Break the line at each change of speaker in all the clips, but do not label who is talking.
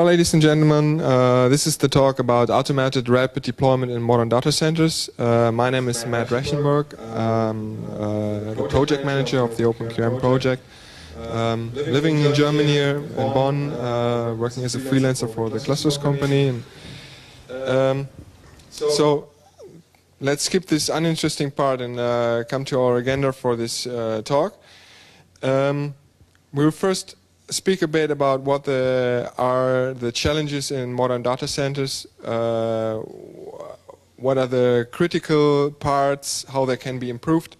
ladies and gentlemen. This is the talk about automated rapid deployment in modern data centers. My name is Matt Rechenburg. I'm the project manager of the OpenQM project. Living in Germany here in Bonn, working as a freelancer for the clusters company. So let's skip this uninteresting part and come to our agenda for this talk. We will first speak a bit about what are the challenges in modern data centers, what are the critical parts, how they can be improved.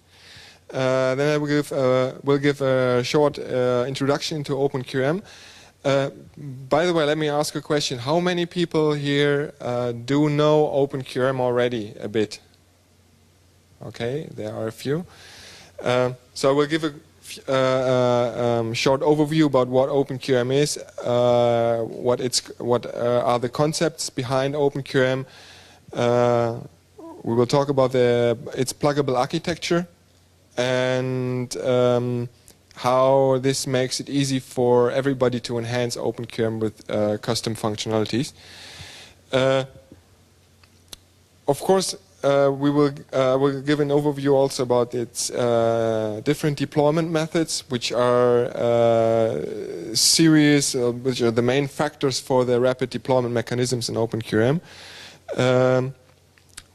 Then I will give a short introduction to OpenQM. By the way, let me ask a question. How many people here do know OpenQM already a bit? Okay, there are a few. So I will give a short overview about what OpenQM is, what are the concepts behind OpenQM. We will talk about its pluggable architecture and how this makes it easy for everybody to enhance OpenQM with custom functionalities. Of course, we will give an overview also about its different deployment methods, which are which are the main factors for the rapid deployment mechanisms in OpenQM.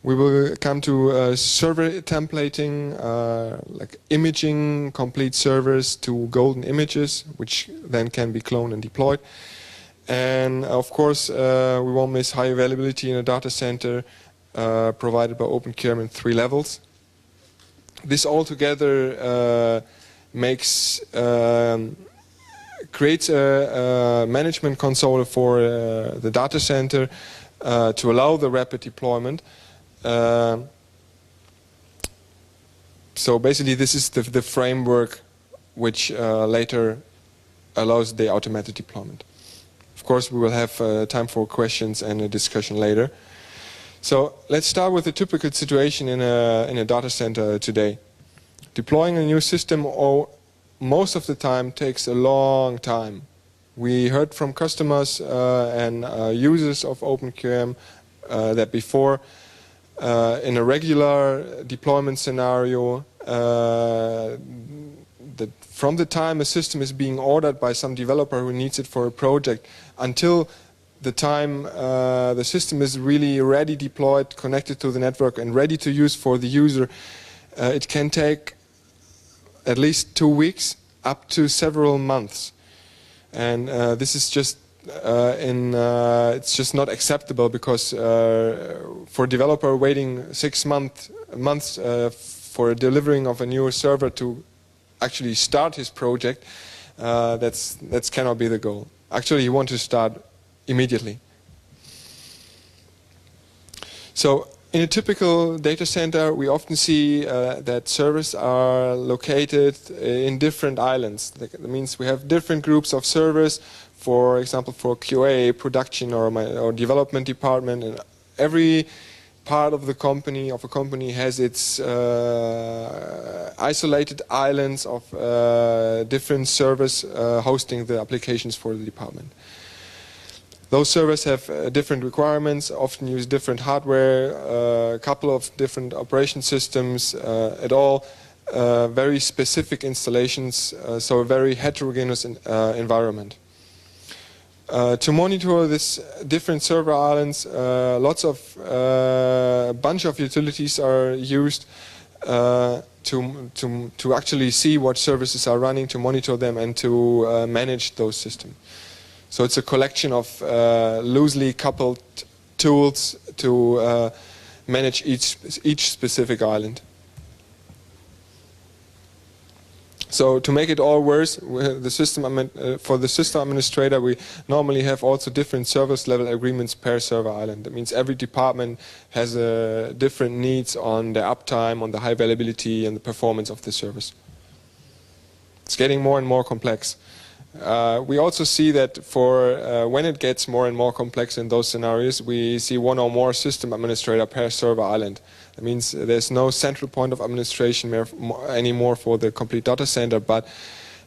We will come to server templating, like imaging complete servers to golden images, which then can be cloned and deployed. And of course, we won't miss high availability in a data center, provided by OpenQM in 3 levels. This altogether creates a management console for the data center to allow the rapid deployment. So basically, this is the framework which later allows the automated deployment. Of course, we will have time for questions and a discussion later. So let's start with a typical situation in a data center today. Deploying a new system most of the time takes a long time. We heard from customers and users of OpenQM that before, in a regular deployment scenario, from the time a system is being ordered by some developer who needs it for a project until the time the system is really ready, deployed, connected to the network and ready to use for the user, it can take at least 2 weeks up to several months. And this is just it's just not acceptable, because for a developer waiting 6 months for delivering of a new server to actually start his project, that cannot be the goal. Actually, you want to start immediately. So in a typical data center, we often see that servers are located in different islands. That means we have different groups of servers, for example, for QA, production, or development department, and every part of a company has its isolated islands of different servers hosting the applications for the department. Those servers have different requirements, often use different hardware, a couple of different operation systems, at all very specific installations, so a very heterogeneous environment. To monitor this different server islands, a bunch of utilities are used to actually see what services are running, to monitor them, and to manage those systems. So it's a collection of loosely coupled tools to manage each specific island. So to make it all worse, for the system administrator, we normally have also different service level agreements per server island. That means every department has different needs on the uptime, on the high availability, and the performance of the service. It's getting more and more complex. We also see that when it gets more and more complex in those scenarios, we see one or more system administrator per server island. That means there's no central point of administration anymore for the complete data center, but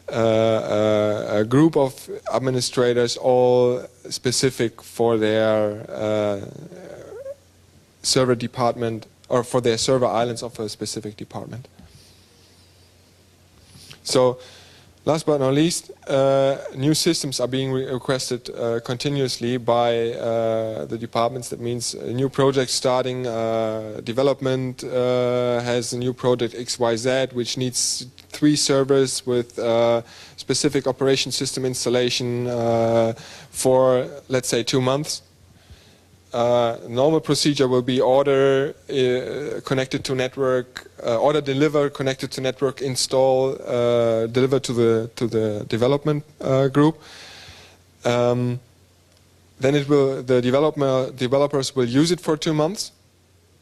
a group of administrators, all specific for their server department, or for their server islands of a specific department. So, last but not least, new systems are being requested continuously by the departments. That means a new project starting, development has a new project XYZ, which needs 3 servers with specific operation system installation for, let's say, 2 months. Normal procedure will be order connected to network, order deliver connected to network, install, deliver to the development group. Then the developers will use it for 2 months,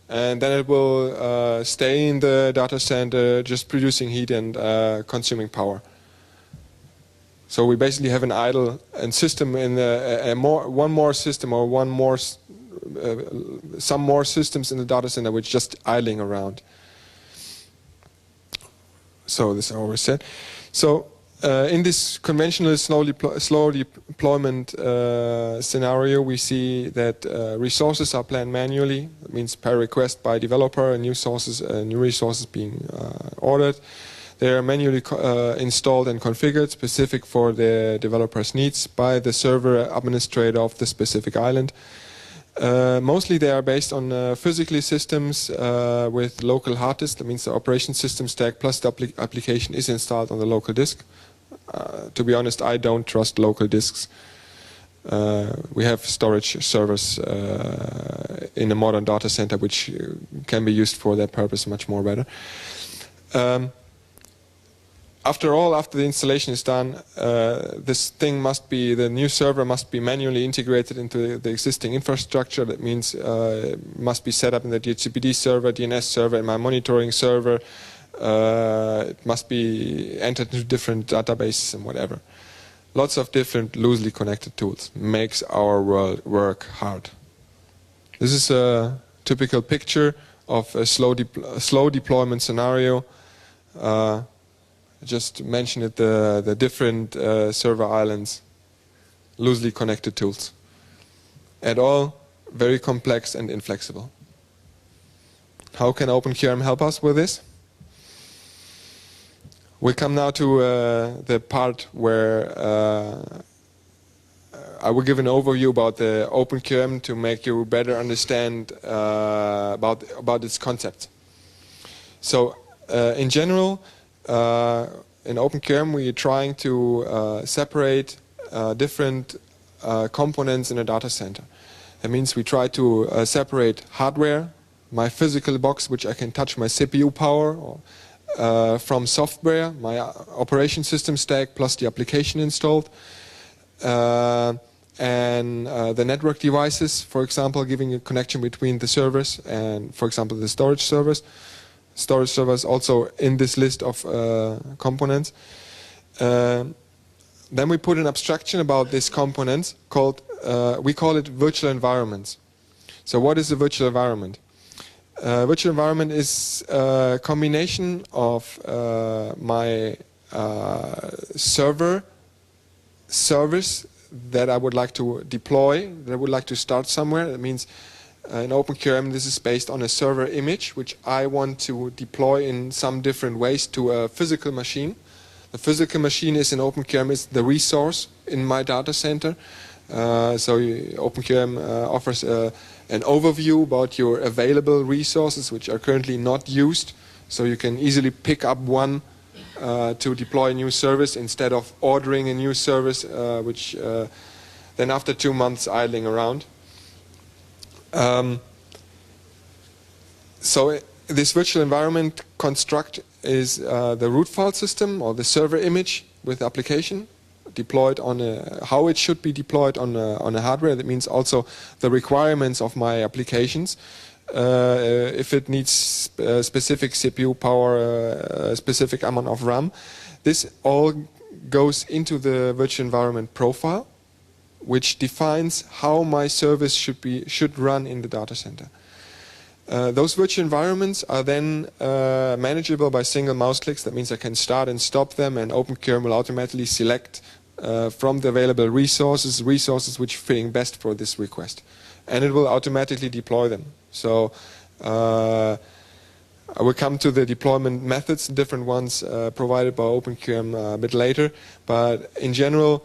and then it will stay in the data center, just producing heat and consuming power. So we basically have an idle and system in one more system, or some more systems in the data center which just idling around. So this I always said. So in this conventional slow deployment scenario, we see that resources are planned manually. That means per request by developer, and new resources being ordered. They are manually installed and configured, specific for the developer's needs, by the server administrator of the specific island. Mostly they are based on physical systems with local hard disk. That means the operation system stack plus the application is installed on the local disk. To be honest, I don't trust local disks. We have storage servers in a modern data center which can be used for that purpose much more better. After all, after the installation is done, the new server must be manually integrated into the existing infrastructure. That means it must be set up in the DHCPD server, DNS server, and my monitoring server. It must be entered into different databases and whatever. Lots of different loosely connected tools. Makes our work hard. This is a typical picture of a slow deployment scenario. Just mention it, the different server islands, loosely connected tools. And all very complex and inflexible. How can OpenQRM help us with this? We come now to the part where I will give an overview about the OpenQRM to make you better understand about its concept. So in general, in OpenQRM we are trying to separate different components in a data center. That means we try to separate hardware, my physical box which I can touch, my CPU power, from software, my operation system stack plus the application installed, and the network devices, for example, giving a connection between the servers and, for example, the storage servers. Storage servers also in this list of components. Then we put an abstraction about these components called, we call it virtual environments. So what is a virtual environment? Virtual environment is a combination of my servers that I would like to deploy, that I would like to start somewhere. That means in OpenQRM this is based on a server image which I want to deploy in some different ways to a physical machine. The physical machine is in OpenQRM is the resource in my data center. So OpenQRM offers an overview about your available resources which are currently not used. So you can easily pick up one to deploy a new service instead of ordering a new service which then after 2 months idling around. So this virtual environment construct is the root file system or the server image with the application deployed on how it should be deployed on a hardware. That means also the requirements of my applications. If it needs specific CPU power, a specific amount of RAM, this all goes into the virtual environment profile, which defines how my service should run in the data center. Those virtual environments are then manageable by single mouse clicks. That means I can start and stop them, and OpenQM will automatically select from the available resources which are fitting best for this request. And it will automatically deploy them. So I will come to the deployment methods, different ones provided by OpenQM a bit later. But in general,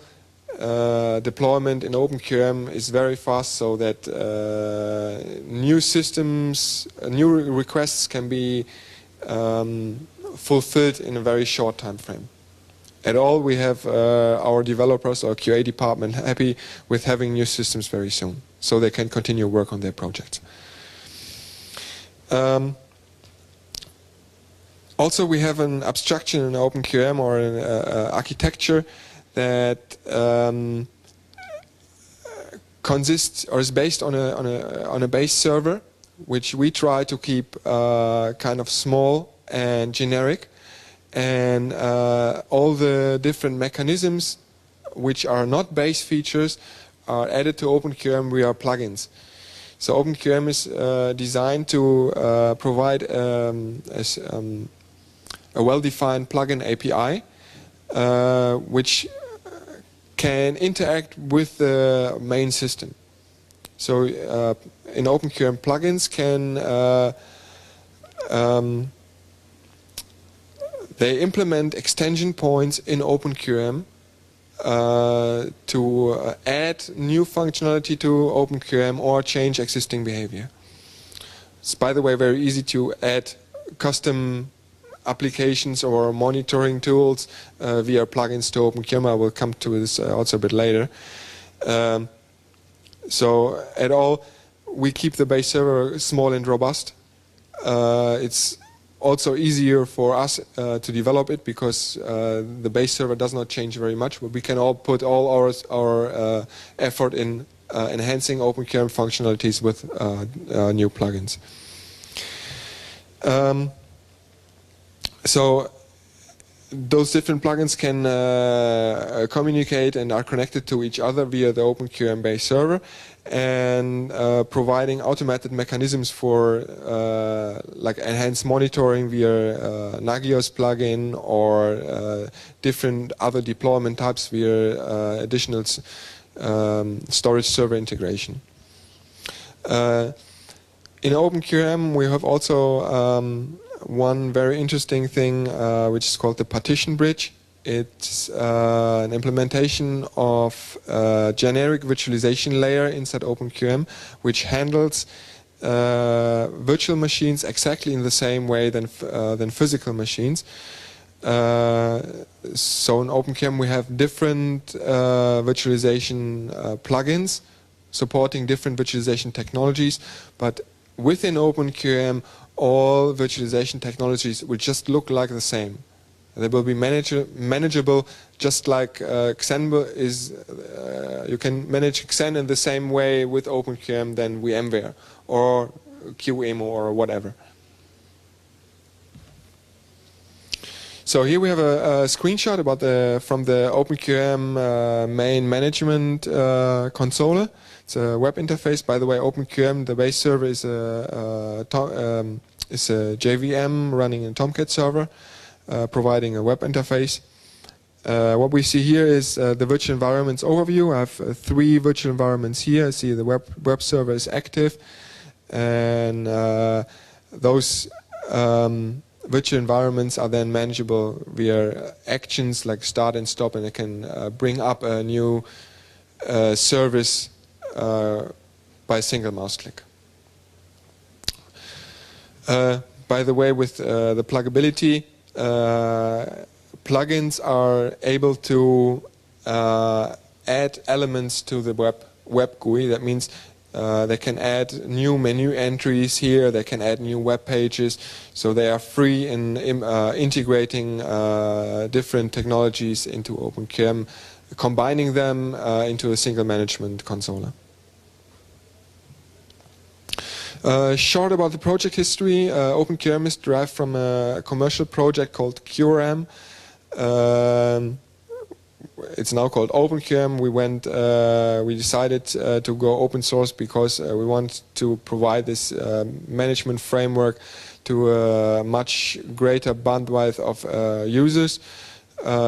deployment in OpenQM is very fast, so that new systems, new requests can be fulfilled in a very short time frame. At all, we have our developers, our QA department, happy with having new systems very soon, so they can continue work on their projects. Also, we have an abstraction in OpenQM, or an architecture that consists or is based on a base server, which we try to keep kind of small and generic, and all the different mechanisms which are not base features are added to OpenQM via plugins. So OpenQM is designed to provide a well-defined plugin API which can interact with the main system. So in OpenQM, plugins can they implement extension points in OpenQM to add new functionality to OpenQM or change existing behavior. It's, by the way, very easy to add custom applications or monitoring tools via plugins to OpenQM. I will come to this also a bit later. So at all, we keep the base server small and robust. It's also easier for us to develop it, because the base server does not change very much. But we can all put all our effort in enhancing OpenQM functionalities with new plugins. So those different plugins can communicate and are connected to each other via the OpenQM base server, and providing automated mechanisms for like enhanced monitoring via Nagios plugin, or different other deployment types via additional storage server integration. In OpenQM, we have also one very interesting thing which is called the partition bridge. It's an implementation of a generic virtualization layer inside OpenQM, which handles virtual machines exactly in the same way than physical machines. So in OpenQM we have different virtualization plugins supporting different virtualization technologies, but within OpenQM all virtualization technologies will just look like the same. They will be manageable, just like Xen is. You can manage Xen in the same way with OpenQM than VMware or QEMU or whatever. So here we have a screenshot about from the OpenQM main management console. It's a web interface. By the way, OpenQM, the base server is a JVM running a Tomcat server, providing a web interface. What we see here is the virtual environments overview. I have 3 virtual environments here. I see the web server is active, and those virtual environments are then manageable via actions like start and stop, and I can bring up a new service by a single mouse click. By the way, with the pluggability, plugins are able to add elements to the web GUI. That means they can add new menu entries here, they can add new web pages, so they are free in integrating different technologies into OpenQM, combining them into a single management console. Short about the project history, OpenQM is derived from a commercial project called QRAM. it's now called OpenQM. We decided to go open source because we want to provide this management framework to a much greater bandwidth of users,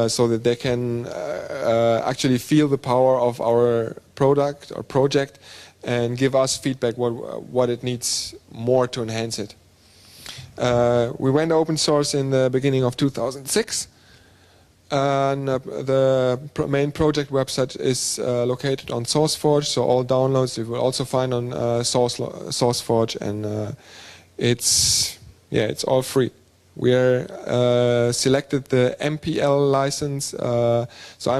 so that they can actually feel the power of our product or project and give us feedback what it needs more to enhance it. We went open source in the beginning of 2006. And the main project website is located on SourceForge, so all downloads you will also find on SourceForge, and it's all free. We are selected the MPL license, so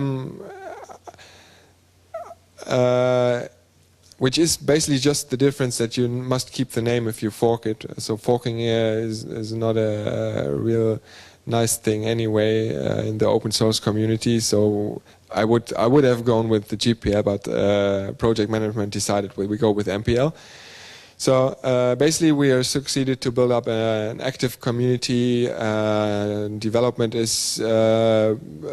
which is basically just the difference that you must keep the name if you fork it. So forking is not a real nice thing anyway in the open source community. So I would have gone with the GPL, but project management decided we go with MPL. So basically we are succeeded to build up an active community. Development is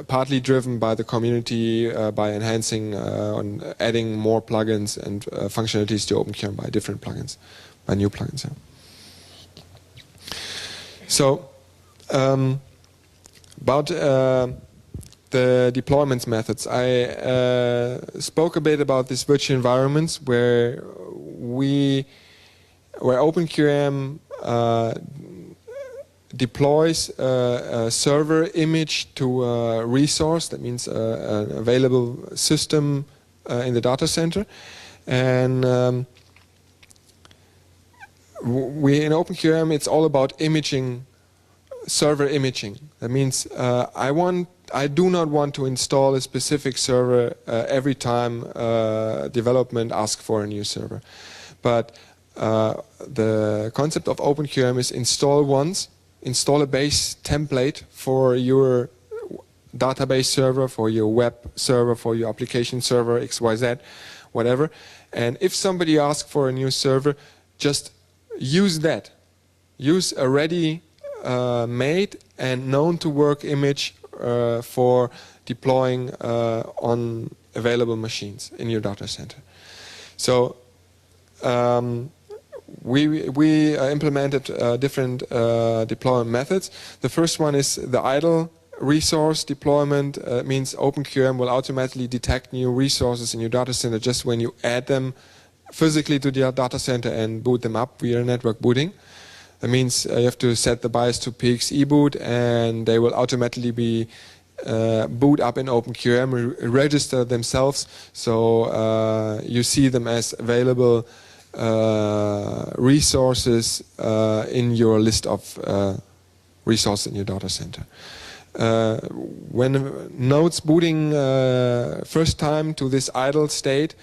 partly driven by the community by enhancing on adding more plugins and functionalities to OpenQM by different plugins, by new plugins. Yeah. So about the deployments methods, I spoke a bit about these virtual environments where OpenQM deploys a server image to a resource, that means an available system in the data center, and in OpenQM it's all about imaging, server imaging. That means I do not want to install a specific server every time development asks for a new server, but the concept of OpenQM is install once, install a base template for your database server, for your web server, for your application server, XYZ, whatever. And if somebody asks for a new server, just use that. Use a ready made and known to work image for deploying on available machines in your data center. So we implemented different deployment methods. The first one is the idle resource deployment. Means OpenQM will automatically detect new resources in your data center just when you add them physically to the data center and boot them up via network booting. That means you have to set the BIOS to PXE boot, and they will automatically be boot up in OpenQM, register themselves, so you see them as available resources in your list of resources in your data center. When nodes booting first time to this idle state,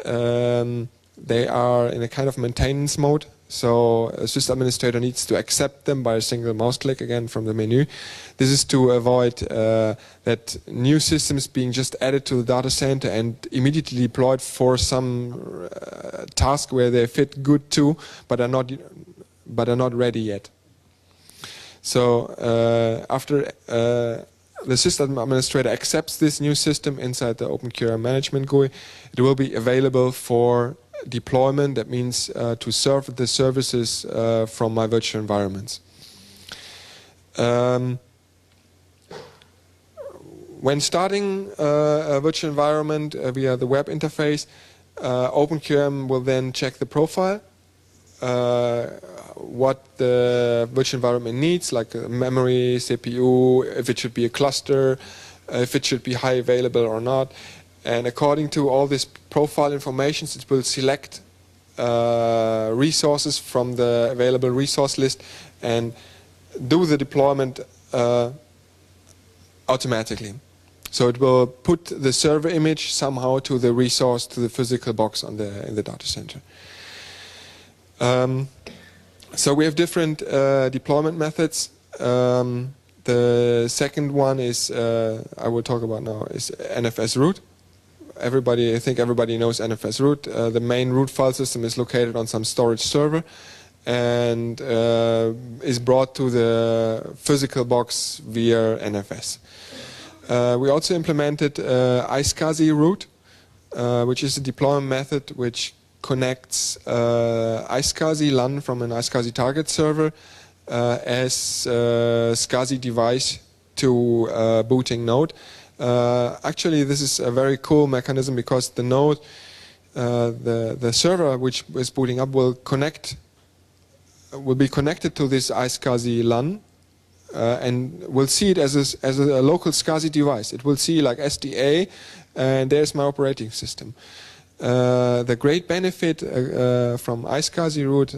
they are in a kind of maintenance mode. So a system administrator needs to accept them by a single mouse click again from the menu. This is to avoid that new systems being just added to the data center and immediately deployed for some task where they fit good too, but are not ready yet. So after the system administrator accepts this new system inside the OpenQM management GUI, it will be available for deployment. That means to serve the services from my virtual environments. When starting a virtual environment via the web interface, OpenQM will then check the profile, what the virtual environment needs, like memory, CPU, if it should be a cluster, if it should be high available or not. And according to all this profile information, it will select resources from the available resource list and do the deployment automatically. So it will put the server image somehow to the resource, to the physical box on in the data center. So we have different deployment methods. The second one is, I will talk about now, is NFS root. I think everybody knows NFS root. The main root file system is located on some storage server and is brought to the physical box via NFS. We also implemented iSCSI route, which is a deployment method which connects iSCSI LAN from an iSCSI target server as a SCSI device to a booting node. Actually, this is a very cool mechanism because the node, the server which is booting up will be connected to this iSCSI LAN and will see it as a local SCSI device. It will see like SDA, and there's my operating system. The great benefit from iSCSI route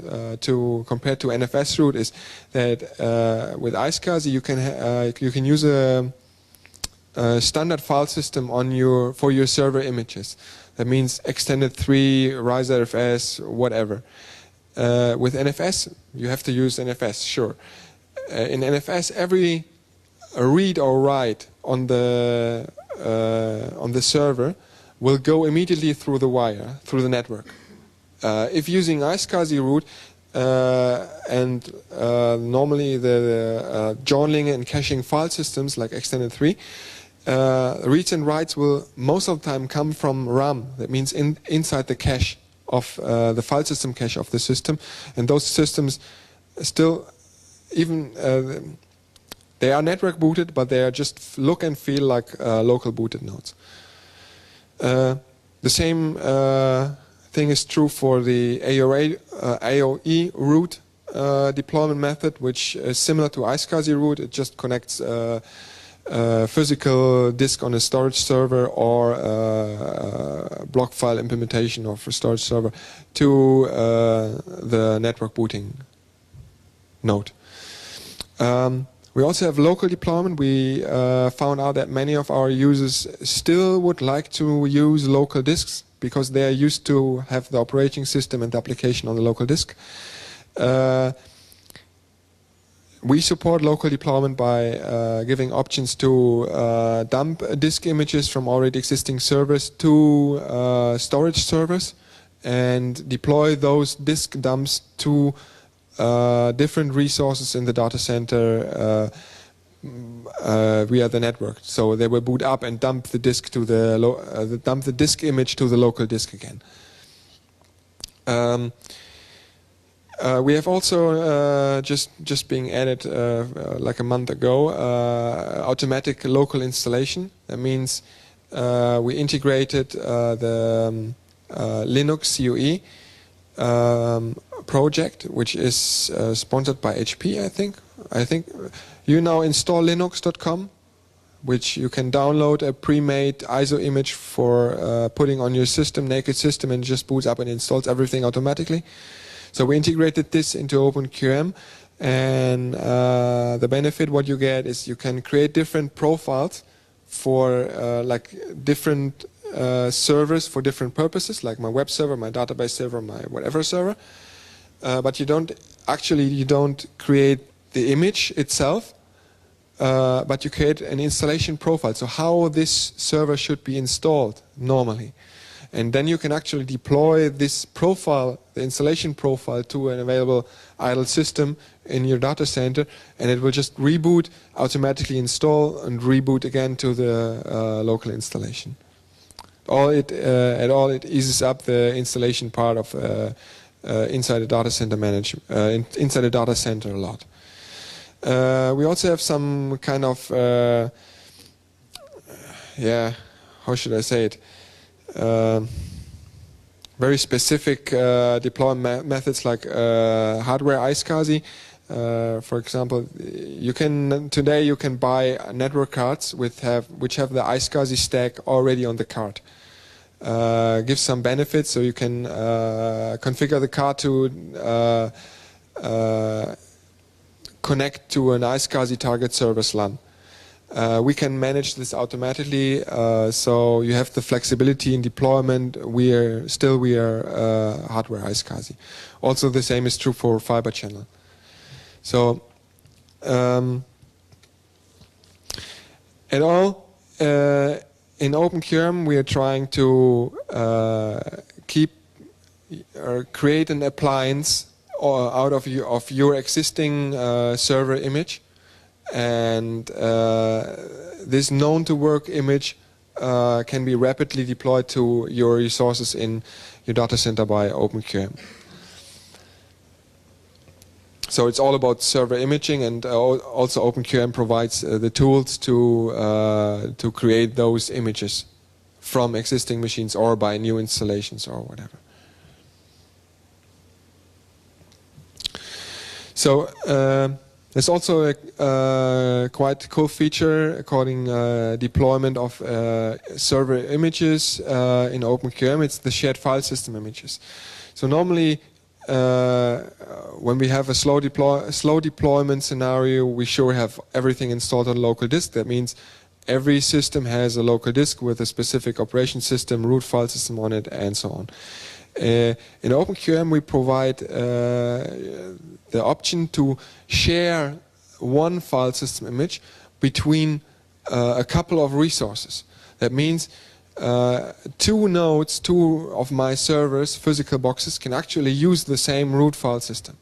compared to NFS route is that with iSCSI you can use a standard file system for your server images. That means extended 3, RISE-RFS, whatever. With NFS, you have to use NFS, sure. In NFS, every read or write on the server will go immediately through the wire, through the network. If using iSCSI route, and normally the journaling and caching file systems like extended 3, reads and writes will most of the time come from RAM. That means inside the cache of the file system cache of the system, and those systems still they are network booted, but they are just look and feel like local booted nodes. The same thing is true for the AOE route deployment method, which is similar to iSCSI route. It just connects a physical disk on a storage server or a block file implementation of a storage server to the network booting node. We also have local deployment. We found out that many of our users still would like to use local disks because they are used to have the operating system and the application on the local disk. We support local deployment by giving options to dump disk images from already existing servers to storage servers and deploy those disk dumps to different resources in the data center via the network. So they will boot up and dump the disk to dump the disk image to the local disk again. We have also just being added like a month ago automatic local installation. That means we integrated the Linux CUE project, which is sponsored by HP, I think. You now install linux.com, which you can download a pre-made ISO image for putting on your system, naked system, and just boots up and installs everything automatically. So we integrated this into OpenQM, and the benefit what you get is you can create different profiles for like different servers for different purposes, like my web server, my database server, my whatever server. But you don't create the image itself, but you create an installation profile. So how this server should be installed normally. And then you can actually deploy this profile, the installation profile, to an available idle system in your data center, and it will just reboot, automatically install, and reboot again to the local installation. It eases up the installation part of inside the data center inside the data center a lot. We also have some kind of how should I say it? Very specific deployment methods like hardware iSCSI. For example, today you can buy network cards which have the iSCSI stack already on the card. Gives some benefits, so you can configure the card to connect to an iSCSI target service LAN. We can manage this automatically, so you have the flexibility in deployment. We are hardware iSCSI. Also, the same is true for fiber channel. So, in OpenQM, we are trying to create an appliance out of your existing server image. and this known to work image can be rapidly deployed to your resources in your data center by OpenQM. So it's all about server imaging, and also OpenQM provides the tools to create those images from existing machines or by new installations or whatever. So there's also a quite cool feature according deployment of server images in OpenQM. It's the shared file system images. So normally when we have a slow deployment scenario, we sure have everything installed on local disk. That means every system has a local disk with a specific operation system, root file system on it, and so on. In OpenQM, we provide the option to share one file system image between a couple of resources. That means two nodes, two of my servers, physical boxes, can actually use the same root file system.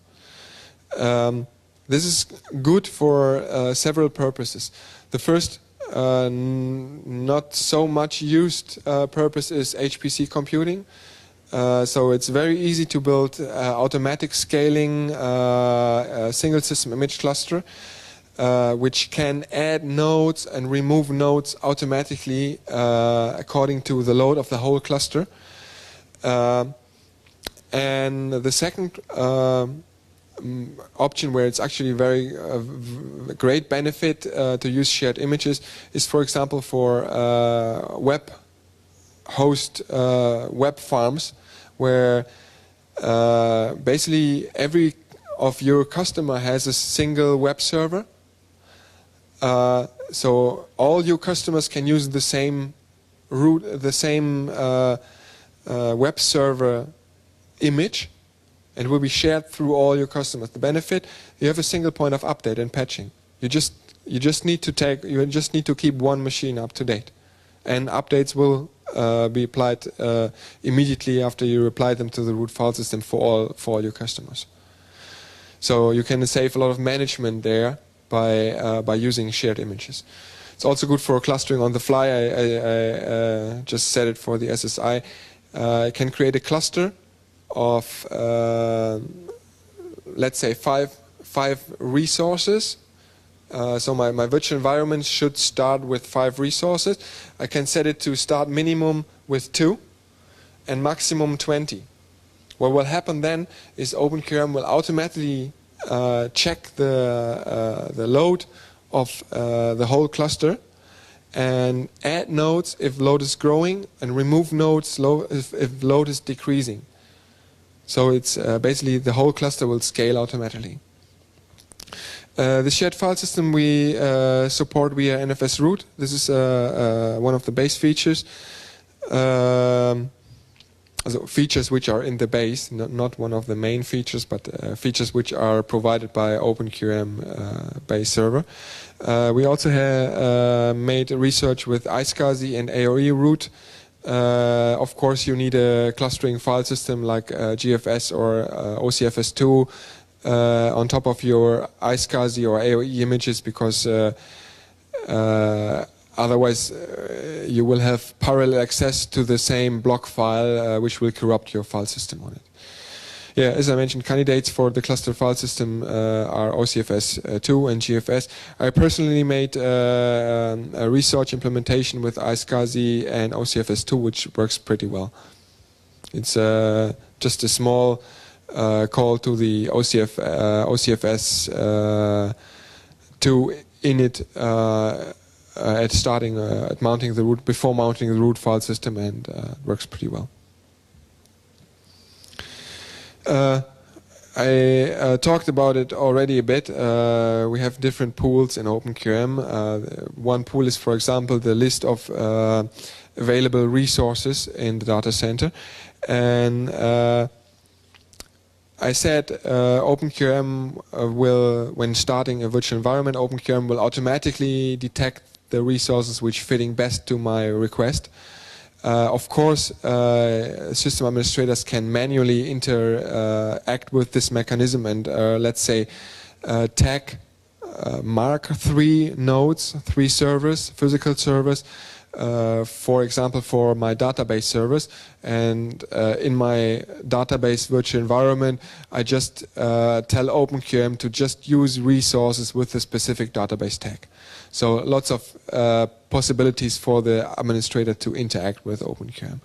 This is good for several purposes. The first, not so much used purpose is HPC computing. So it's very easy to build automatic scaling single system image cluster, which can add nodes and remove nodes automatically according to the load of the whole cluster. And the second option where it's actually very great benefit to use shared images is, for example, for web host web farms, where basically every of your customer has a single web server. So all your customers can use the same web server image, and will be shared through all your customers. The benefit: you have a single point of update and patching. You just need to keep one machine up to date, and updates will be applied immediately after you apply them to the root file system for all your customers. So you can save a lot of management there by using shared images. It's also good for clustering on the fly. I just said it for the SSI. I can create a cluster of let's say five resources. So my virtual environment should start with 5 resources. I can set it to start minimum with 2 and maximum 20. What will happen then is OpenQM will automatically check the load of the whole cluster and add nodes if load is growing, and remove nodes if load is decreasing. So it's basically the whole cluster will scale automatically. The shared file system we support via NFS root. This is one of the base features. So features which are in the base, not one of the main features, but features which are provided by OpenQM base server. We also have made research with iSCSI and AOE root. Of course, you need a clustering file system like GFS or OCFS2 on top of your iSCSI or AOE images, because otherwise you will have parallel access to the same block file, which will corrupt your file system on it. Yeah, as I mentioned, candidates for the cluster file system are OCFS2 and GFS. I personally made a research implementation with iSCSI and OCFS2, which works pretty well. It's just a small call to the OCFS2 init at mounting the root, before mounting the root file system, and it works pretty well. I talked about it already a bit. We have different pools in OpenQM. One pool is, for example, the list of available resources in the data center, and I said OpenQM will, when starting a virtual environment, OpenQM will automatically detect the resources which fitting best to my request. Of course, system administrators can manually interact with this mechanism and, let's say, tag mark 3 nodes, 3 servers, physical servers, for example, for my database servers. And in my database virtual environment, I just tell OpenQM to just use resources with the specific database tag. So lots of possibilities for the administrator to interact with OpenQM.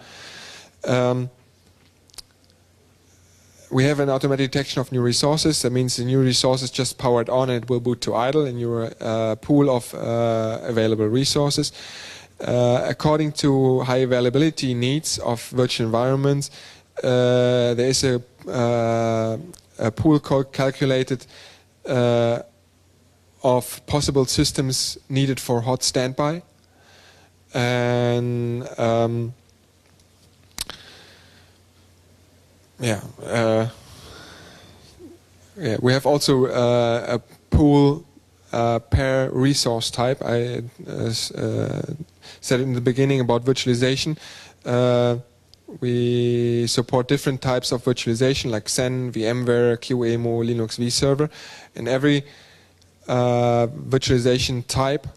We have an automatic detection of new resources. That means the new resource is just powered on and it will boot to idle in your pool of available resources. According to high availability needs of virtual environments, there is a pool calculated of possible systems needed for hot standby. And we have also a pool per resource type. I said in the beginning about virtualization. We support different types of virtualization like Xen, VMware, QEMU, Linux vServer. And every virtualization type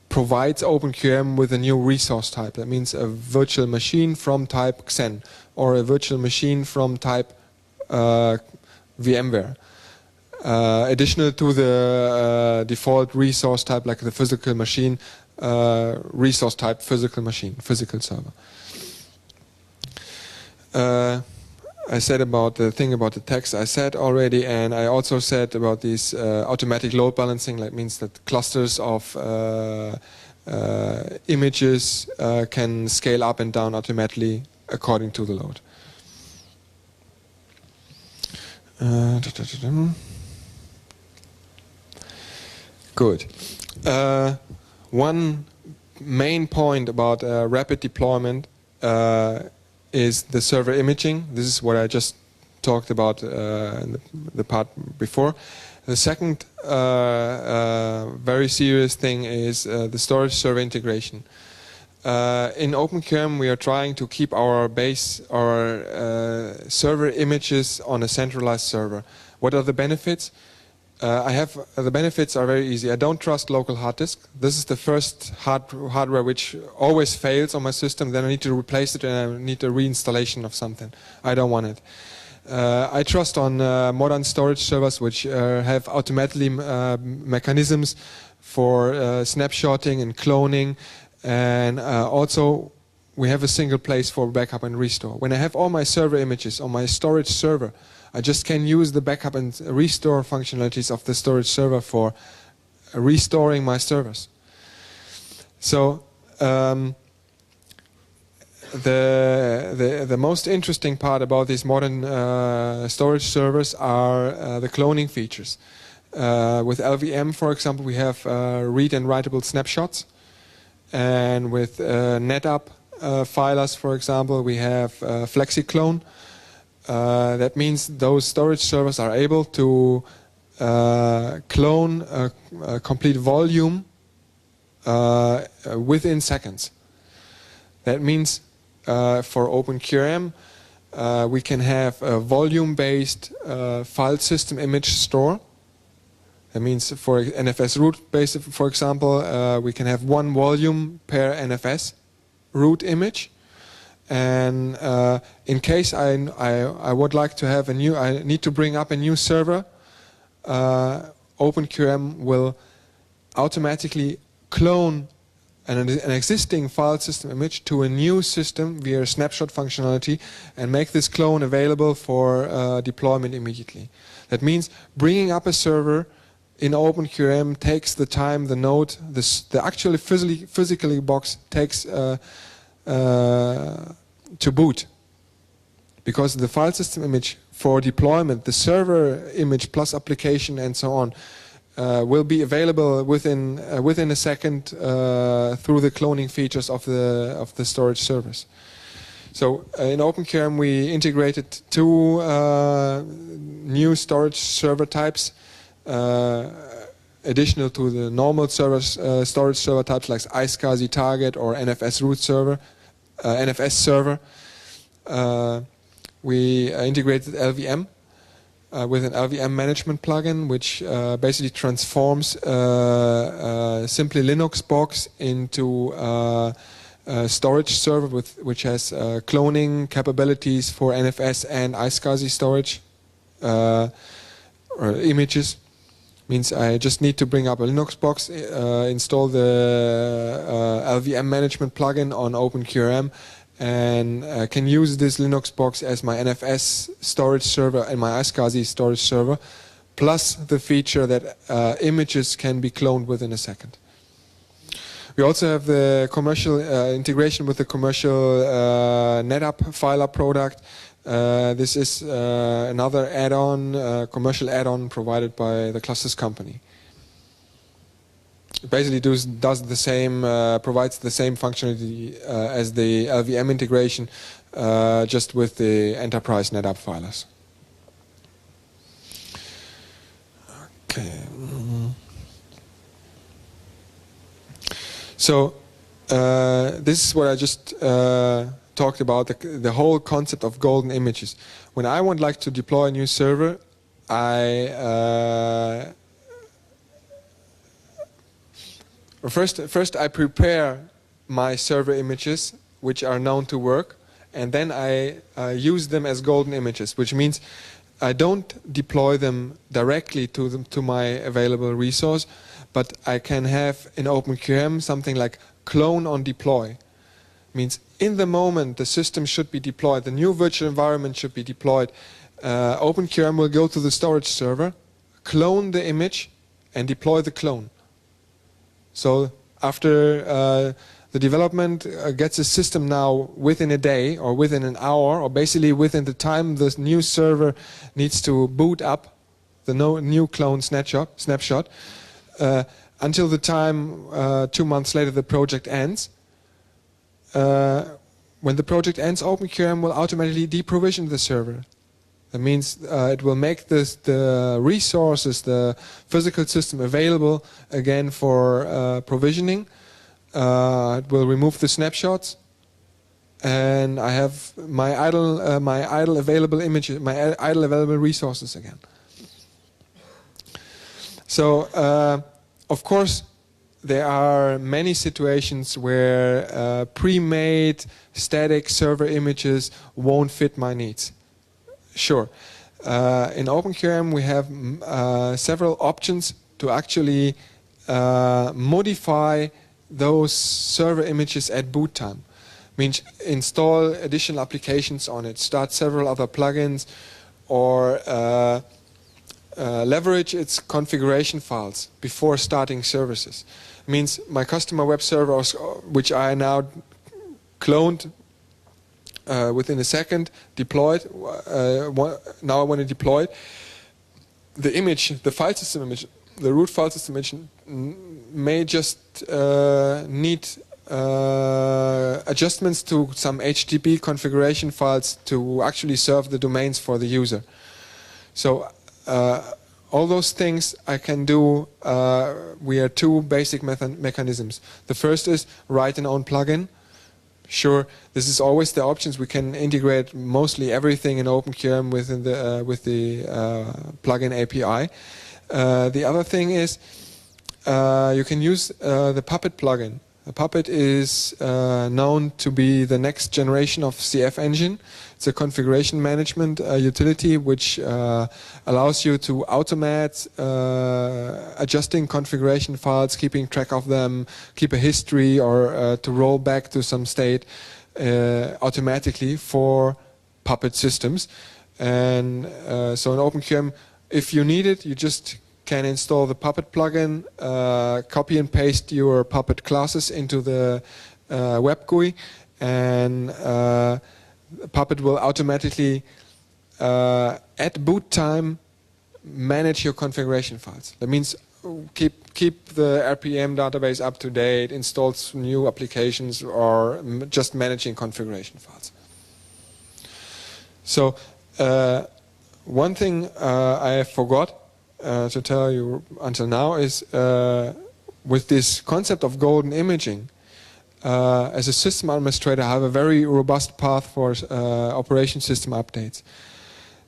provides OpenQM with a new resource type. That means a virtual machine from type Xen or a virtual machine from type VMware. Additional to the default resource type like the physical machine, resource type physical machine, physical server. I said about the thing about the text I said already, and I also said about this automatic load balancing. That means that clusters of images can scale up and down automatically according to the load. Good. One main point about rapid deployment is the server imaging. This is what I just talked about in the part before. The second very serious thing is the storage server integration. In OpenQM, we are trying to keep our server images on a centralized server. What are the benefits? The benefits are very easy. I don't trust local hard disk. This is the first hardware which always fails on my system. Then I need to replace it and I need a reinstallation of something. I don't want it. I trust on modern storage servers which have automatically mechanisms for snapshotting and cloning, and also we have a single place for backup and restore. When I have all my server images on my storage server, I just can use the backup and restore functionalities of the storage server for restoring my servers. So the most interesting part about these modern storage servers are the cloning features. With LVM, for example, we have read and writable snapshots, and with NetApp filers, for example, we have FlexiClone. That means those storage servers are able to clone a complete volume within seconds. That means for OpenQM we can have a volume-based file system image store. That means for NFS root base, for example, we can have one volume per NFS root image. And in case I would like to have I need to bring up a new server, OpenQM will automatically clone an existing file system image to a new system via snapshot functionality and make this clone available for deployment immediately. That means bringing up a server in OpenQM takes the time, the node, the actually physically box takes to boot, because the file system image for deployment, the server image plus application and so on, will be available within a second through the cloning features of the storage servers. So in OpenQM we integrated two new storage server types, additional to the normal storage server types like iSCSI target or NFS root server. NFS server. We integrated LVM. with an LVM management plugin, which basically transforms simply Linux box into a storage server which has cloning capabilities for NFS and iSCSI storage or images. Means I just need to bring up a Linux box, install the LVM management plugin on OpenQRM, and can use this Linux box as my NFS storage server and my iSCSI storage server, plus the feature that images can be cloned within a second. We also have the commercial integration with the commercial NetApp Filer product. This is another add-on, commercial add-on provided by the Clusters company. It basically does the same, provides the same functionality as the LVM integration, just with the enterprise NetApp filers. Okay. So this is what I just talked about, the whole concept of golden images. When I would like to deploy a new server, first I prepare my server images, which are known to work, and then I use them as golden images, which means I don't deploy them directly to my available resource, but I can have in OpenQRM something like clone on deploy. Means in the moment the system should be deployed, the new virtual environment should be deployed, OpenQRM will go to the storage server, clone the image, and deploy the clone. So after the development gets a system now within a day or within an hour, or basically within the time the new server needs to boot up the new clone snapshot, until the time 2 months later the project ends. When the project ends, OpenQRM will automatically deprovision the server. That means it will make the resources, the physical system, available again for provisioning. It will remove the snapshots, and I have my idle available images, my idle available resources again. So, of course, there are many situations where pre-made static server images won't fit my needs. Sure. In OpenQRM we have several options to actually modify those server images at boot time. Means install additional applications on it, start several other plugins, or leverage its configuration files before starting services. Means my customer web server, which I now cloned within a second, deployed, now I want to deploy it. The image, the file system image, the root file system image may just need adjustments to some HTTP configuration files to actually serve the domains for the user. So all those things I can do via two basic mechanisms. The first is write an own plugin. Sure, this is always the options. We can integrate mostly everything in OpenQRM within the with the plugin API. The other thing is you can use the Puppet plugin. The Puppet is known to be the next generation of CF engine. It's a configuration management utility which allows you to automate adjusting configuration files, keeping track of them, keep a history, or to roll back to some state automatically for Puppet systems. And so in OpenQRM, if you need it, you just can install the Puppet plugin, copy and paste your Puppet classes into the web GUI, and Puppet will automatically, at boot time, manage your configuration files. That means keep the RPM database up to date, installs new applications, or just managing configuration files. So one thing I forgot to tell you until now is with this concept of golden imaging, as a system administrator I have a very robust path for operation system updates.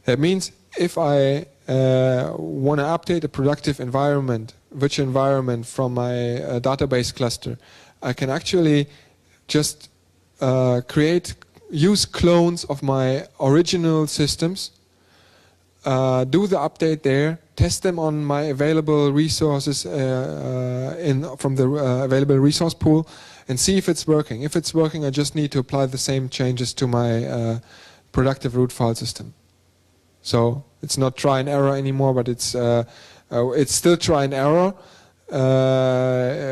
That means if I want to update a productive environment, virtual environment from my database cluster, I can actually just use clones of my original systems, do the update there, test them on my available resources from the available resource pool, and see if it's working. If it's working, I just need to apply the same changes to my productive root file system. So it's not try and error anymore, but it's still try and error.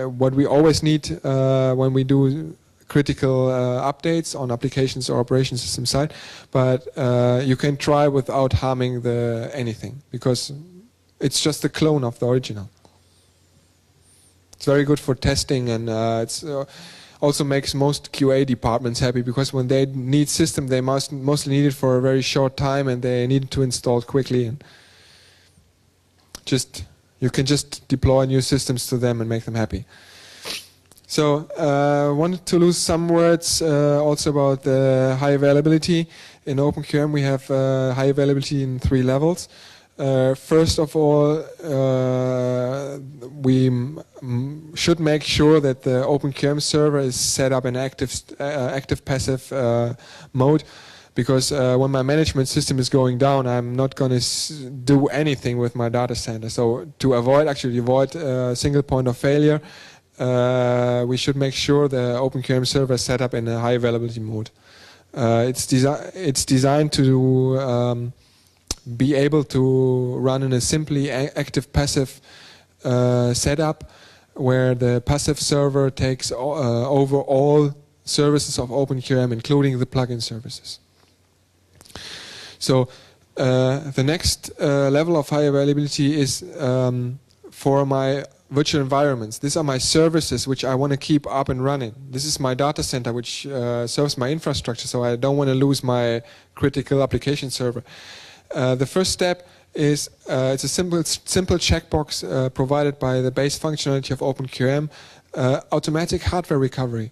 What we always need when we do critical updates on applications or operation system side, but you can try without harming anything, because it's just a clone of the original. It's very good for testing, and it's also makes most QA departments happy, because when they need system, they mostly need it for a very short time, and they need to install it quickly, and you can just deploy new systems to them and make them happy. So I wanted to lose some words also about the high availability. In OpenQM we have high availability in 3 levels. First of all, we should make sure that the OpenQM server is set up in active-passive mode, because when my management system is going down, I'm not going to do anything with my data center. So to avoid single point of failure, we should make sure the OpenQM server is set up in a high availability mode. It's designed to be able to run in a simply active-passive setup, where the passive server takes over all services of OpenQM, including the plugin services. So the next level of high availability is for my virtual environments. These are my services which I want to keep up and running. This is my data center which serves my infrastructure, so I don't want to lose my critical application server. The first step is it's a simple checkbox provided by the base functionality of OpenQM, automatic hardware recovery.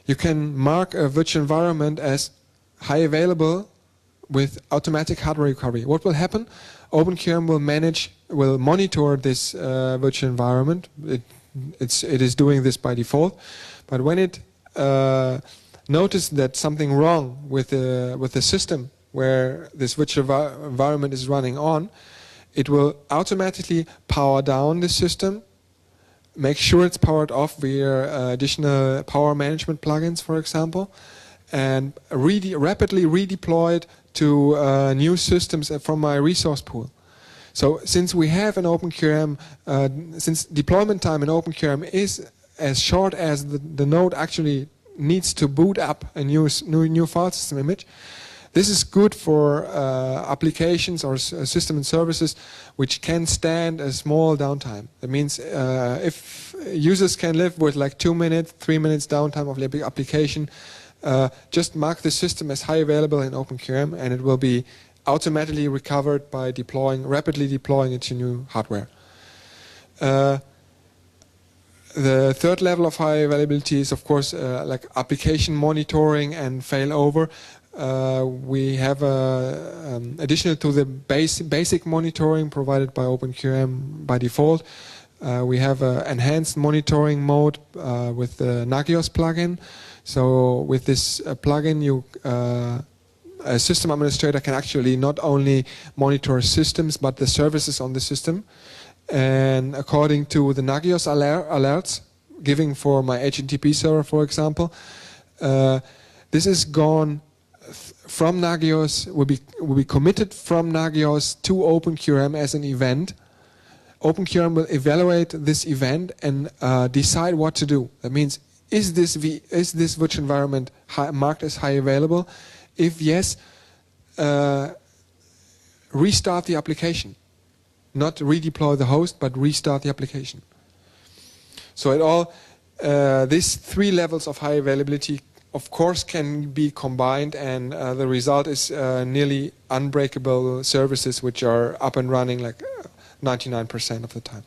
You can mark a virtual environment as high available with automatic hardware recovery. What will happen? OpenQM will monitor this virtual environment. It is doing this by default, but when it notices that something wrong with the system where this virtual environment is running on, it will automatically power down the system, make sure it's powered off via additional power management plugins, for example, and rapidly redeploy it to new systems from my resource pool. So since we have an OpenQM, since deployment time in OpenQM is as short as the node actually needs to boot up a new file system image, this is good for applications or system and services which can stand a small downtime. That means if users can live with like 2 minutes, 3 minutes downtime of the application, just mark the system as high available in OpenQM, and it will be automatically recovered by rapidly deploying it to new hardware. The third level of high availability is, of course, like application monitoring and failover. We have additional to the basic monitoring provided by OpenQM by default. We have an enhanced monitoring mode with the Nagios plugin. So with this plugin, a system administrator can actually not only monitor systems but the services on the system. And according to the Nagios alerts, giving for my HTTP server, for example, this is gone from Nagios, will be committed from Nagios to OpenQM as an event. OpenQM will evaluate this event and decide what to do. That means, is this virtual environment marked as high available? If yes, restart the application. Not redeploy the host, but restart the application. So these 3 levels of high availability, of course, can be combined, and the result is nearly unbreakable services which are up and running like 99% of the time.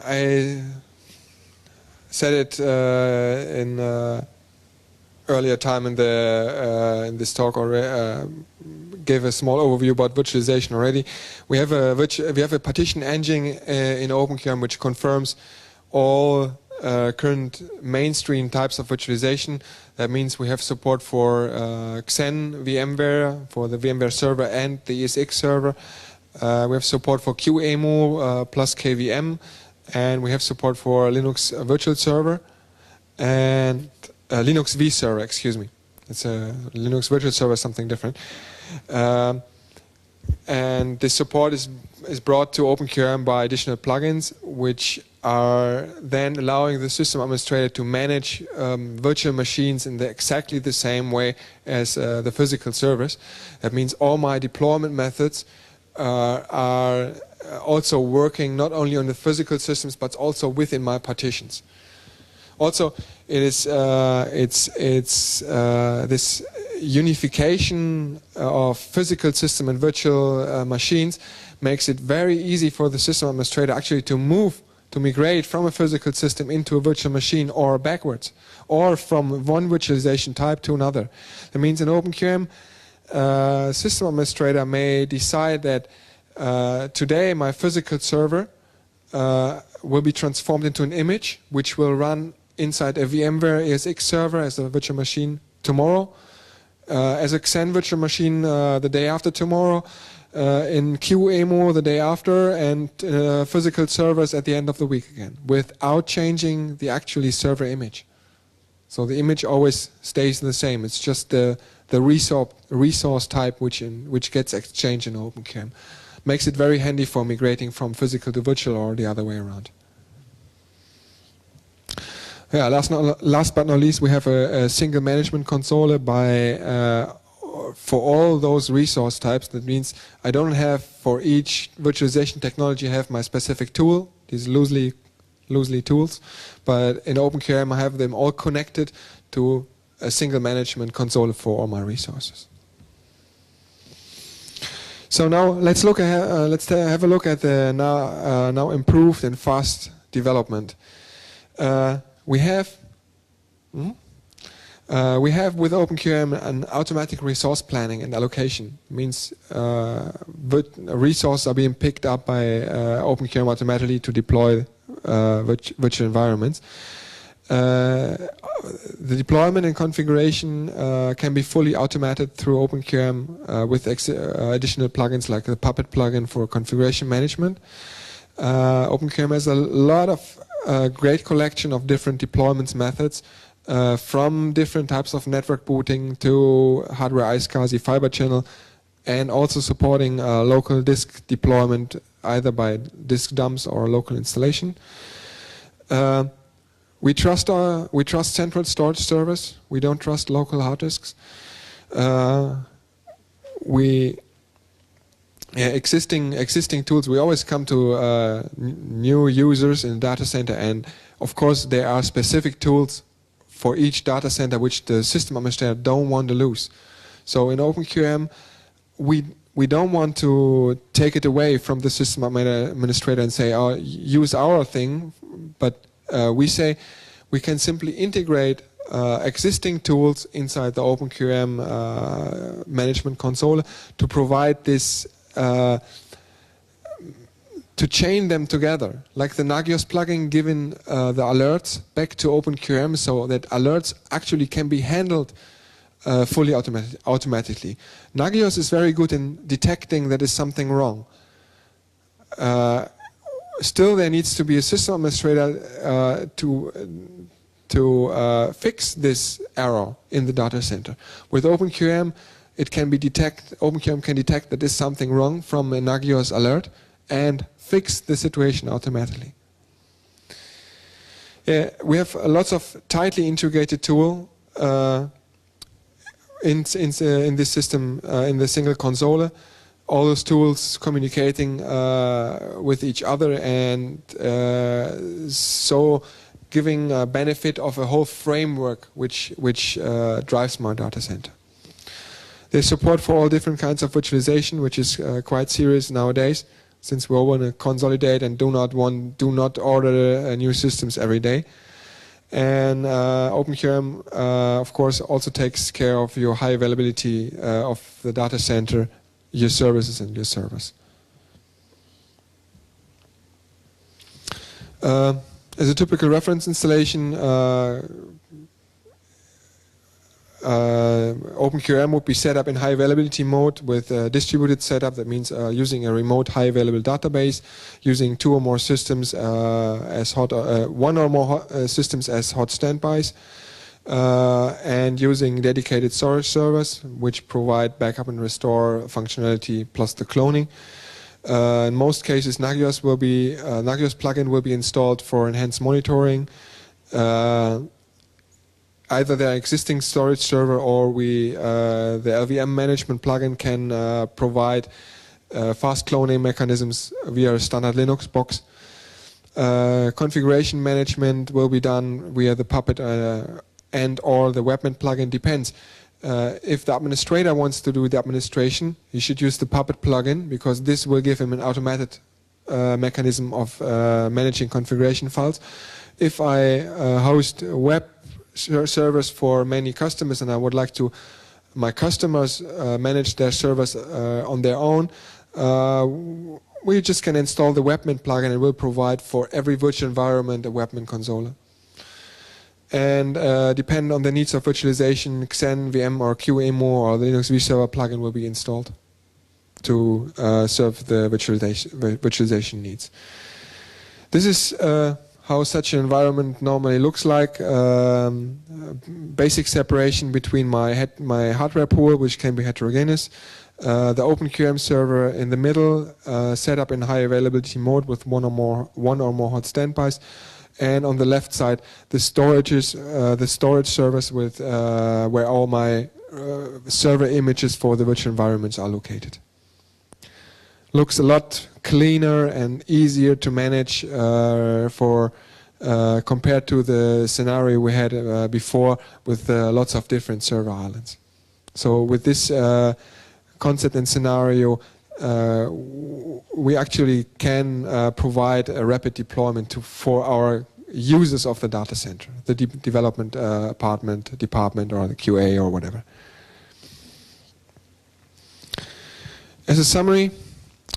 I said it in earlier time in this talk already gave a small overview about virtualization already. We have a partition engine in OpenQM which confirms all current mainstream types of virtualization. That means we have support for Xen VMware, for the VMware server and the ESX server. We have support for QEMU plus KVM, and we have support for Linux virtual server and Linux vServer, excuse me. It's a Linux virtual server, something different. And this support is brought to OpenQM by additional plugins, which are then allowing the system administrator to manage virtual machines in exactly the same way as the physical servers. That means all my deployment methods are also working not only on the physical systems but also within my partitions. Also, it's this unification of physical system and virtual machines makes it very easy for the system administrator actually to migrate from a physical system into a virtual machine or backwards, or from one virtualization type to another. That means in OpenQM, system administrator may decide that today my physical server will be transformed into an image which will run inside a VMware ESX server as a virtual machine tomorrow, as a Xen virtual machine the day after tomorrow, in QEMU the day after, and physical servers at the end of the week again, without changing the actually server image. So the image always stays the same. It's just the resource type which gets exchanged in OpenQM. Makes it very handy for migrating from physical to virtual or the other way around. Yeah, last but not least, we have a single management console for all those resource types. That means I don't have for each virtualization technology I have my specific tool, these loosely tools, but in OpenQM I have them all connected to a single management console for all my resources. So now let's have a look at the now improved and fast development. We have with OpenQM an automatic resource planning and allocation. It means resources are being picked up by OpenQM automatically to deploy virtual environments. The deployment and configuration can be fully automated through OpenQM with additional plugins like the Puppet plugin for configuration management. OpenQM has a lot of great collection of different deployments methods, from different types of network booting to hardware iSCSI fiber channel, and also supporting local disk deployment either by disk dumps or local installation. We trust central storage servers. We don't trust local hard disks. Existing tools. We always come to new users in the data center, and of course there are specific tools for each data center which the system administrator don't want to lose. So in OpenQM, we don't want to take it away from the system administrator and say, "Oh, use our thing," but we say we can simply integrate existing tools inside the OpenQM management console to provide this, to chain them together, like the Nagios plugin giving the alerts back to OpenQM so that alerts actually can be handled fully automatically. Nagios is very good in detecting that is something wrong. Still, there needs to be a system administrator to fix this error in the data center. With OpenQM, OpenQM can detect that there's something wrong from a Nagios alert and fix the situation automatically. We have lots of tightly integrated tools in this system, in the single console. All those tools communicating with each other, and so giving a benefit of a whole framework which drives my data center. There's support for all different kinds of virtualization, which is quite serious nowadays, since we all want to consolidate and do not order new systems every day. And OpenQM, of course, also takes care of your high availability of the data center, your services and your servers. As a typical reference installation, OpenQM would be set up in high availability mode with a distributed setup. That means using a remote high available database, using 2 or more systems as hot, 1 or more systems as hot standbys, and using dedicated storage servers which provide backup and restore functionality plus the cloning. In most cases, Nagios plugin will be installed for enhanced monitoring. Either their existing storage server or the LVM management plugin can provide fast cloning mechanisms via a standard Linux box. Configuration management will be done via the Puppet and or the Webman plugin, depends. If the administrator wants to do the administration, he should use the Puppet plugin because this will give him an automated mechanism of managing configuration files. If I host web servers for many customers and I would like to my customers manage their servers on their own, we just can install the Webman plugin and will provide for every virtual environment a Webman controller. And depending on the needs of virtualization, Xen, VM or QEMU or the Linux vServer plugin will be installed to serve the virtualization needs. This is how such an environment normally looks like. Basic separation between my hardware pool, which can be heterogeneous. The OpenQM server in the middle, set up in high availability mode with one or more hot standbys. And on the left side, the storage servers with where all my server images for the virtual environments are located. Looks a lot cleaner and easier to manage compared to the scenario we had before with lots of different server islands. So with this concept and scenario, we actually can provide a rapid deployment for our users of the data center, the development department or the QA or whatever. As a summary,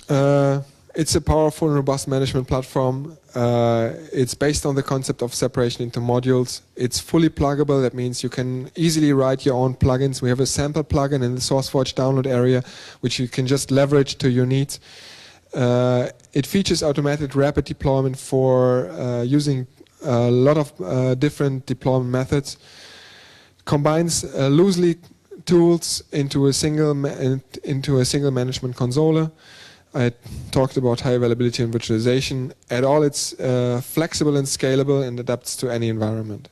it's a powerful and robust management platform. It's based on the concept of separation into modules. It's fully pluggable. That means you can easily write your own plugins. We have a sample plugin in the SourceForge download area, which you can just leverage to your needs. It features automated rapid deployment for using a lot of different deployment methods. Combines loosely tools into a single management controller. I talked about high availability and virtualization. At all, it's flexible and scalable and adapts to any environment.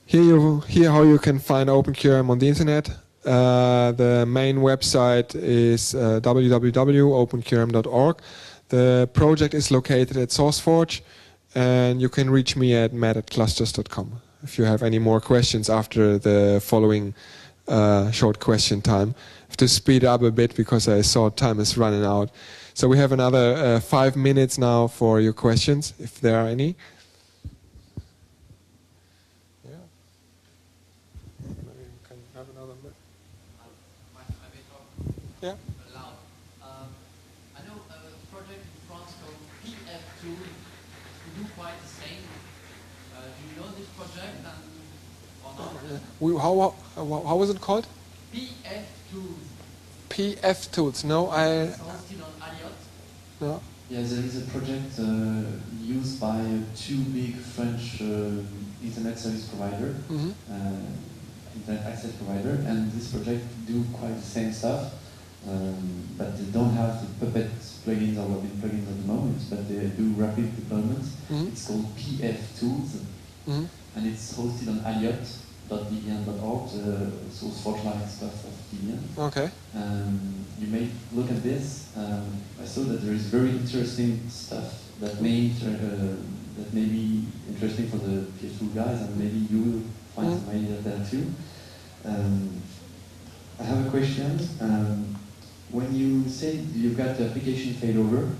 Here how you can find OpenQM on the internet. The main website is www.openqm.org. The project is located at SourceForge, and you can reach me at matt@clusters.com if you have any more questions after the following short question time. I have to speed up a bit because I saw time is running out. So we have another 5 minutes now for your questions, if there are any. Yeah. Maybe we can have another minute. Yeah.
I know a project in France called PF2 who do quite the same. Do you know this project or not?
How was it called?
PF Tools.
PF Tools. No,
It's hosted on Alliot.
No.
Yeah, there is a project used by 2 big French internet service provider, internet access provider, and this project do quite the same stuff, but they don't have the Puppet plugins or Webin plugins at the moment, but they do rapid deployments. It's called PF Tools, and it's hosted on Alliot.debian.org, the SourceForge-like stuff of Debian.
Okay.
You may look at this. I saw that there is very interesting stuff that may be interesting for the PF2 guys, and maybe you will find some ideas there too. I have a question. When you say you've got the application failover,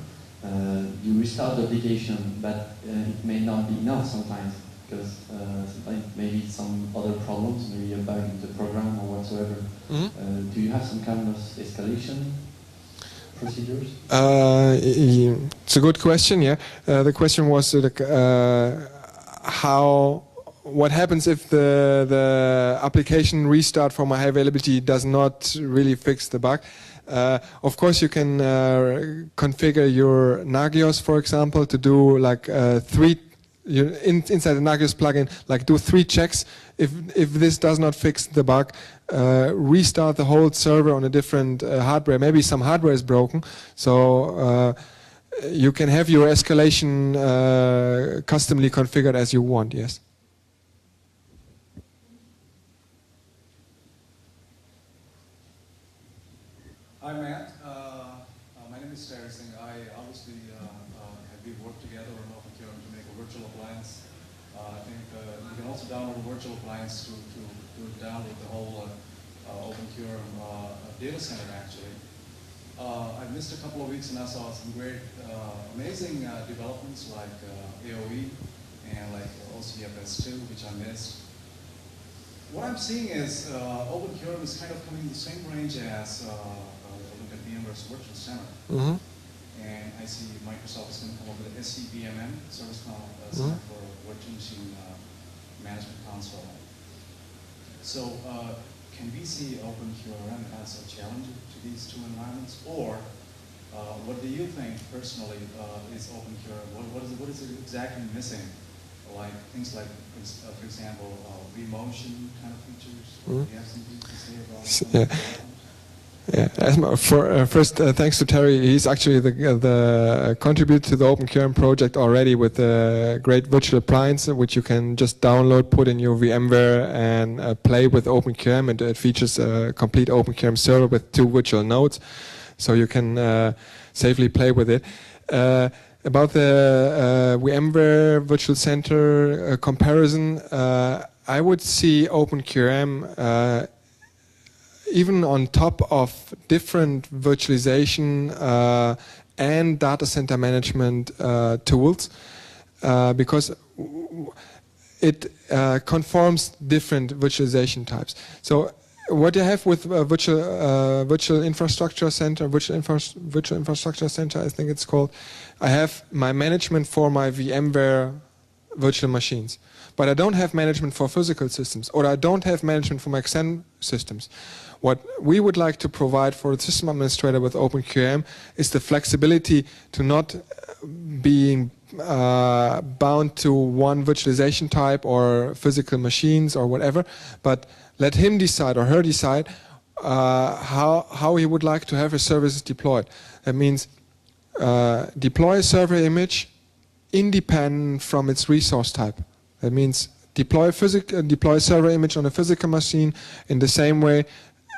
you restart the application, but it may not be enough sometimes, because sometimes maybe some other problems, maybe a bug in the program or whatsoever. Do you have some kind of escalation procedures?
It's a good question. Yeah, the question was what happens if the application restart from high availability does not really fix the bug. Of course, you can configure your Nagios, for example, to do like inside the Nagios plugin, like do 3 checks. If this does not fix the bug, restart the whole server on a different hardware. Maybe some hardware is broken, so you can have your escalation customly configured as you want. Yes.
Hi Matt, my name is Terry Singh. I obviously we've worked together on OpenCure to make a virtual appliance. I think you can also download a virtual appliance to download the whole OpenCure data center actually. I missed a couple of weeks and I saw some great, amazing developments like AOE and like OCFS2, which I missed. What I'm seeing is OpenCure is kind of coming in the same range as look at VMware's Virtual Center. And I see Microsoft is going to come up with an SCVMM, Service Center for Virtual Machine Management Console. So can we see OpenQRM as a challenge to these 2 environments? Or what do you think personally is OpenQRM? What is it exactly missing? Like things like, for example, vMotion kind of features. Do you have something to say about that?
Yeah. First, thanks to Terry. He's actually the contributor to the OpenQRM project already with a great virtual appliance, which you can just download, put in your VMware, and play with OpenQRM. And it features a complete OpenQRM server with 2 virtual nodes, so you can safely play with it. About the VMware Virtual Center comparison, I would see OpenQRM even on top of different virtualization and data center management tools, because it conforms different virtualization types. So what you have with virtual infrastructure center, virtual infrastructure center, I think it's called. I have my management for my VMware virtual machines, but I don't have management for physical systems, or I don't have management for my Xen systems. What we would like to provide for the system administrator with OpenQRM is the flexibility to not being bound to one virtualization type or physical machines or whatever, but let him decide or her decide how he would like to have his services deployed. That means deploy a server image independent from its resource type. That means deploy a server image on a physical machine in the same way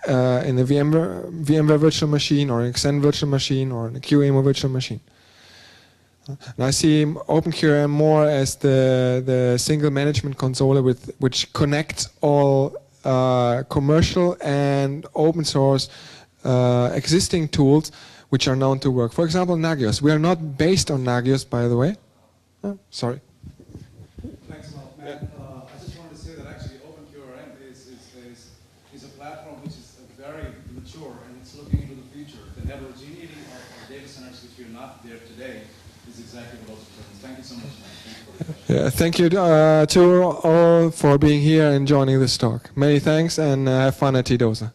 in a VMware virtual machine, or an Xen virtual machine, or in a QEMU virtual machine. And I see OpenQRM more as the single management console which connects all commercial and open source existing tools which are known to work. For example, Nagios. We are not based on Nagios, by the way. Sorry.
Thanks a lot, Matt. I just wanted to say that actually OpenQRM is a platform which is very mature and it's looking into the future. The heterogeneity of our data centers, which are not there today, is exactly what those are. Thank you so much, Matt.
Thank you to all for being here and joining this talk. Many thanks, and have fun at Tidosa.